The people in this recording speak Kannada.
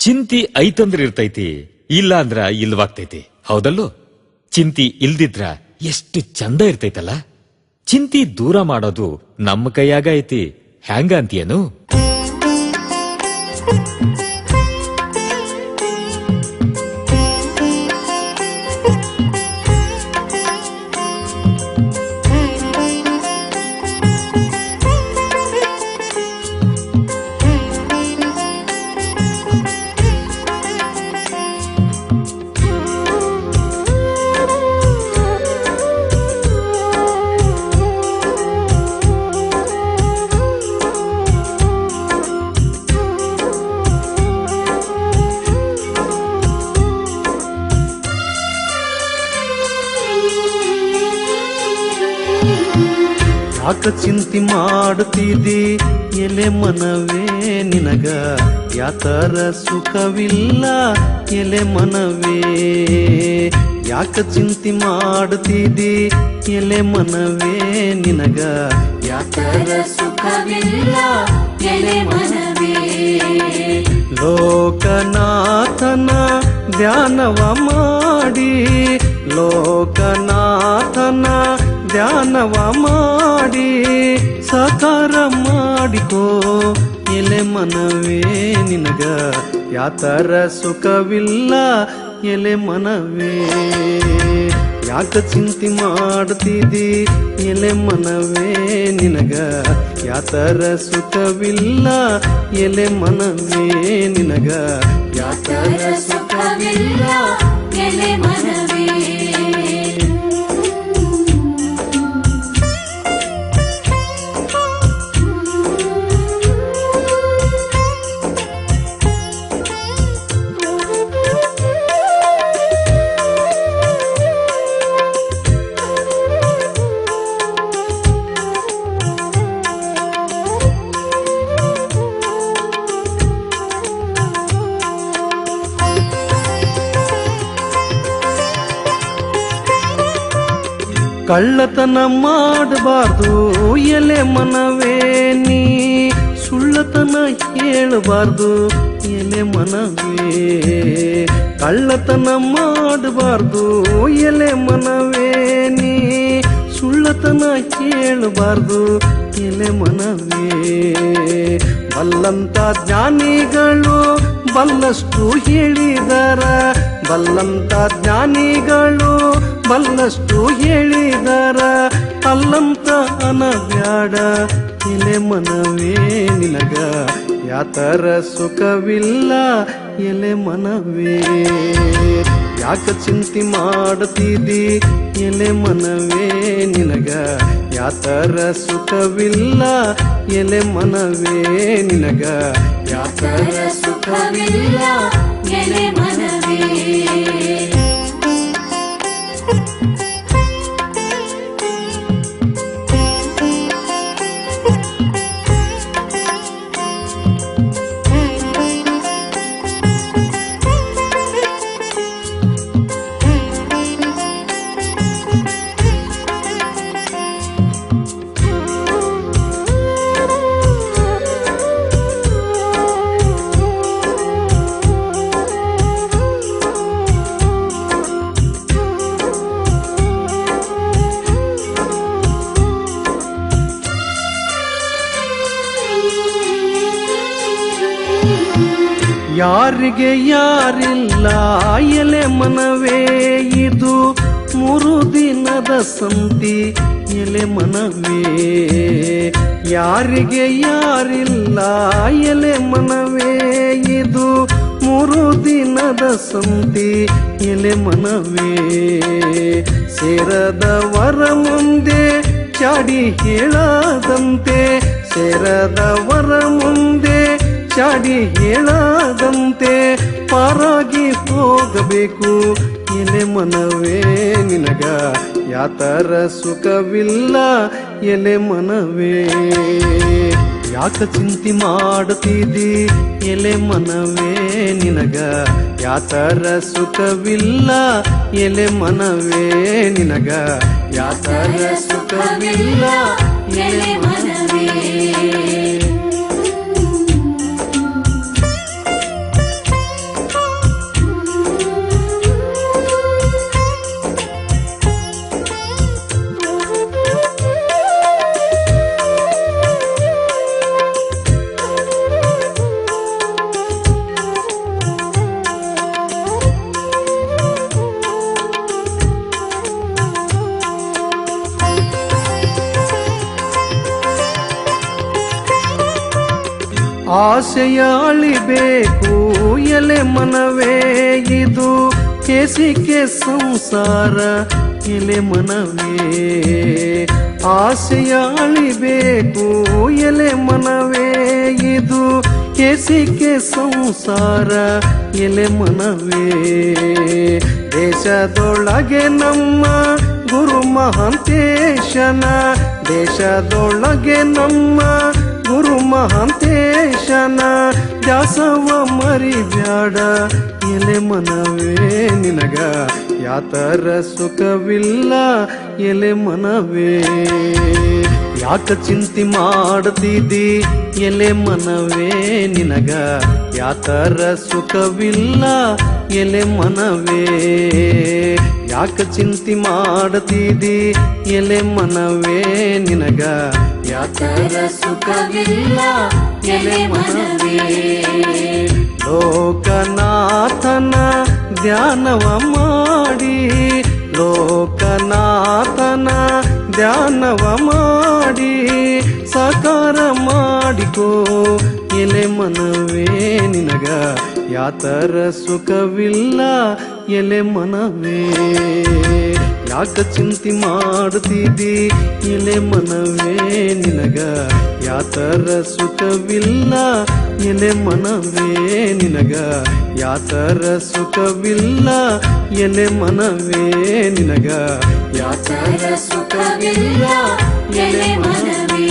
ಚಿಂತಿ ಐತಂದ್ರ ಇರ್ತೈತಿ, ಇಲ್ಲ ಅಂದ್ರ ಇಲ್ವಾಗ್ತೈತಿ. ಹೌದಲ್ಲೋ? ಚಿಂತಿ ಇಲ್ದಿದ್ರ ಎಷ್ಟು ಚಂದ ಇರ್ತೈತಲ್ಲ. ಚಿಂತಿ ದೂರ ಮಾಡೋದು ನಮ್ಮ ಕೈಯಾಗ ಐತಿ. ಹ್ಯಾಂಗ ಅಂತೀಯನು? ಯಾಕ ಚಿಂತಿ ಮಾಡುತ್ತಿದ್ದಿ ಎಲೆ ಮನವೇ ನಿನಗ, ಯಾತರ ಸುಖವಿಲ್ಲ ಎಲೆ ಮನವೇ. ಯಾಕ ಚಿಂತಿ ಮಾಡುತ್ತಿದ್ದಿ ಎಲೆ ಮನವೇ ನಿನಗ, ಯಾತರ ಸುಖವಿಲ್ಲ ಎಲೆ ಮನವೇ. ಲೋಕನಾಥನ ಧ್ಯಾನವ ಮಾಡಿ, ಲೋಕನಾಥನ ಧ್ಯಾನವ ಮಾಡಿ ಸಾಕಾರ ಮಾಡಿಕೋ ಎಲೆ ಮನವೇ ನಿನಗ, ಯಾತರ ಸುಖವಿಲ್ಲ ಎಲೆ ಮನವೇ. ಯಾಕ ಚಿಂತಿ ಮಾಡ್ತಿದ್ದಿ ಎಲೆ ಮನವೇ ನಿನಗ, ಯಾತರ ಸುಖವಿಲ್ಲ ಎಲೆ ಮನವೇ ನಿನಗ, ಯಾತರ ಸುಖವಿಲ್ಲ ಎಲೆ ಮನವೇ. ಕಳ್ಳತನ ಮಾಡಬಾರ್ದು ಎಲೆ ಮನವೇ ನೀ, ಸುಳ್ಳತನ ಹೇಳಬಾರ್ದು ಎಲೆ ಮನವೇ. ಕಳ್ಳತನ ಮಾಡಬಾರ್ದು ಎಲೆ ಮನವೇ ನೀ, ಸುಳ್ಳತನ ಹೇಳಬಾರ್ದು ಎಲೆ ಮನವೇ. ಬಲ್ಲಂತ ಜ್ಞಾನಿಗಳು ಬಲ್ಲಷ್ಟು ಹೇಳಿದರ, ಬಲ್ಲಂತ ಜ್ಞಾನಿಗಳು ಬಲ್ಲಷ್ಟು ಹೇಳಿದರ, ಅಲ್ಲಂತ ಅನಬ್ಯಾಡ ಎಲೆ ಮನವೇ ನಿನಗ, ಯಾತರ ಸುಖವಿಲ್ಲ ಎಲೆ ಮನವೇ. ಯಾಕ ಚಿಂತಿ ಮಾಡುತ್ತಿದ್ದಿ ಎಲೆ ಮನವೇ ನಿನಗ, ಯಾತರ ಸುಖವಿಲ್ಲ ಎಲೆ ಮನವೇ ನಿನಗ, ಯಾತರ ಸುಖವಿಲ್ಲ ಎಲೆ ಮನವೇ. ಯಾರಿಗೆ ಯಾರಿಲ್ಲ ಎಲೆ ಮನವೇ, ಇದು 3 ದಿನದ ಸಂತಿ ಎಲೆ ಮನವೇ. ಯಾರಿಗೆ ಯಾರಿಲ್ಲ ಎಲೆ ಮನವೇ, ಇದು 3 ದಿನದ ಸಂತಿ ಎಲೆ ಮನವೇ. ಸೇರದವರ ಮುಂದೆ ಚಾಡಿ ಹೇಳದಂತೆ, ಸೇರದವರ ಮುಂದೆ ಚಾಡಿ ಹೇಳದಂತೆ ಪಾರಾಗಿ ಹೋಗಬೇಕು ಎಲೆ ಮನವೇ ನಿನಗ, ಯಾತರ ಸುಖವಿಲ್ಲ ಎಲೆ ಮನವೇ. ಯಾಕ ಚಿಂತಿ ಮಾಡುತ್ತಿದ್ದಿ ಎಲೆ ಮನವೇ ನಿನಗ, ಯಾತರ ಸುಖವಿಲ್ಲ ಎಲೆ ಮನವೇ ನಿನಗ, ಯಾತರ ಸುಖವಿಲ್ಲ ಎಲೆ ಮನವೇ. ಆಸೆಯ ಅಳಿಬೇಕು ಎಲೆ ಮನವೇ ಇದು ಕೇಸಿಕೆ ಸಂಸಾರ ಎಲೆ ಮನವೇ ಆಸೆಯ ಅಳಿಬೇಕು ಎಲೆ ಮನವೇ ಇದು ಕೇಸಿಕೆ ಸಂಸಾರ ಎಲೆ ಮನವೇ ದೇಶದೊಳಗೆ ನಮ್ಮ ಗುರು ಮಹಾಂತೇಶನ ದೇಶದೊಳಗೆ ನಮ್ಮ ಗುರು ಮಹಾಂತೇಶನ ದಾಸವ ಮರಿಬ್ಯಾಡ ಎಲೆ ಮನವೇ ನಿನಗ ಯಾತರ ಸುಖವಿಲ್ಲ ಎಲೆ ಮನವೇ ಯಾಕ ಚಿಂತೆ ಮಾಡ್ತಿದ್ದಿ ಎಲೆ ಮನವೇ ನಿನಗ ಯಾತರ ಸುಖವಿಲ್ಲ ಎಲೆ ಮನವೇ ಯಾಕ ಚಿಂತೆ ಮಾಡ್ತಿದ್ದಿ ಎಲೆ ಮನವೇ ನಿನಗ ಯಾತರ ಸುಖವಿಲ್ಲ ಎಲೆ ಮನವೇ ಲೋಕನಾಥನ ಧ್ಯಾನವ ಮಾಡಿ ಲೋಕನಾಥನ ಧ್ಯಾನವ ಮಾಡಿ ಸಾಕಾರ ಮಾಡಿಕೋ ಎಲೆ ಮನವೇ ನಿನಗ ಯಾತರ ಸುಖವಿಲ್ಲ ಎಲೆ ಮನವೇ ಯಾಕ ಚಿಂತೆ ಮಾಡ್ತಿದ್ದಿ ಎಲೆ ಮನವೇ ನಿನಗ ಯಾತರ ಸುಖವಿಲ್ಲ ಎಲೆ ಮನವೇ ನಿನಗ ಯಾತರ ಸುಖವಿಲ್ಲ ಎಲೆ ಮನವೇ ನಿನಗ ಯಾತರ ಸುಖವಿಲ್ಲ ಎಲೆ ಮನವೇ